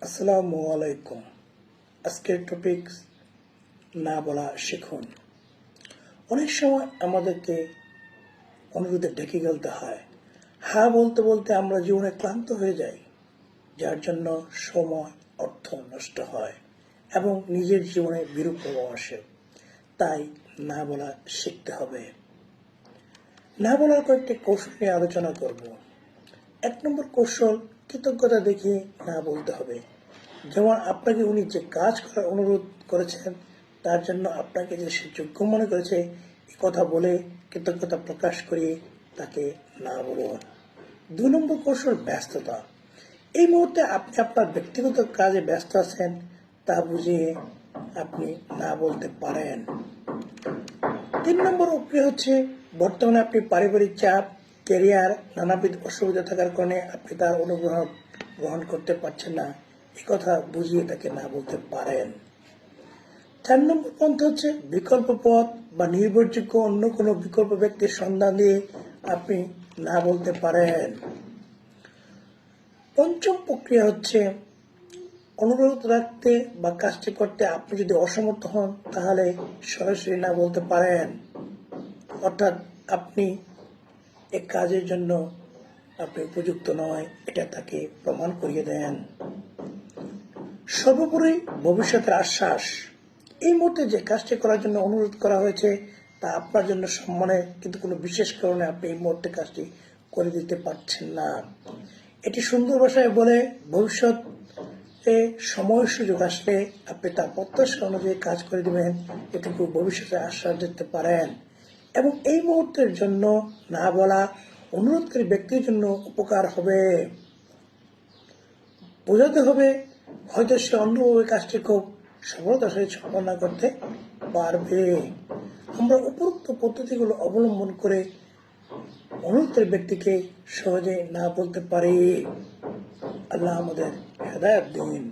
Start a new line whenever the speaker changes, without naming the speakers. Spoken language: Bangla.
আসসালামু আলাইকুম। আজকের টপিক না বলা শিখুন। অনেক সময় আমাদেরকে অনুরোধে ডেকে গেলতে হয়। হ্যাঁ বলতে বলতে আমরা জীবনে ক্লান্ত হয়ে যাই, যার জন্য সময় অর্থ নষ্ট হয় এবং নিজের জীবনে বিরূপ প্রভাব আসে। তাই না বলা শিখতে হবে। না বলার কয়েকটি কৌশল নিয়ে আলোচনা করব। 1 নম্বর কৌশল, কৃতজ্ঞতা দেখিয়ে না বলতে হবে। যেমন আপনাকে উনি যে কাজ করার অনুরোধ করেছেন তার জন্য আপনাকে যে সে যোগ্য মনে করেছে, এই কথা বলে কৃতজ্ঞতা প্রকাশ করিয়ে তাকে না বলুন। 2 নম্বর কৌশল, ব্যস্ততা। এই মুহূর্তে আপনি আপনার ব্যক্তিগত কাজে ব্যস্ত আছেন, তা বুঝিয়ে আপনি না বলতে পারেন। 3 নম্বর উপায় হচ্ছে, বর্তমানে আপনি পারিবারিক চাপ, ক্যারিয়ার, নানাবিধ অসুবিধা থাকার কারণে আপনি তার অনুগ্রহ গ্রহণ করতে পারছেন না, এই কথা বুঝিয়ে তাকে না বলতে পারেন। 4 নম্বর পন্থা হচ্ছে, বিকল্প পথ বা নির্ভরযোগ্য অন্য কোনো বিকল্প ব্যক্তির সন্ধান দিয়ে আপনি না বলতে পারেন। 5ম প্রক্রিয়া হচ্ছে, অনুরোধ রাখতে বা কাজটি করতে আপনি যদি অসমর্থ হন তাহলে সরাসরি না বলতে পারেন। অর্থাৎ আপনি এই কাজের জন্য আপনি উপযুক্ত নয়, এটা তাকে প্রমাণ করিয়ে দেন। সর্বোপরি ভবিষ্যতের আশ্বাস। এই মুহূর্তে যে কাজটি করার জন্য অনুরোধ করা হয়েছে তা আপনার জন্য সম্মানের, কিন্তু কোনো বিশেষ কারণে আপনি এই মুহূর্তে কাজটি করে দিতে পারছেন না। এটি সুন্দর ভাষায় বলে ভবিষ্যতে সময় সুযোগ আসলে আপনি তার প্রত্যাশা অনুযায়ী কাজ করে দেবেন, এটুকু ভবিষ্যতে আশ্বাস দিতে পারেন। এবং এই মুহূর্তের জন্য না বলা অনুরোধকারী ব্যক্তির জন্য উপকার হবে। বোঝাতে হবে হয়তো সে অন্যভাবে কাজটি খুব সফলতার সহিত সম্পন্ন করতে পারবে। আমরা উপরোক্ত পদ্ধতিগুলো অবলম্বন করে অনুরোধকারী ব্যক্তিকে সহজে না বলতে পারি। আল্লাহ আমাদের হেদায়েত দিন।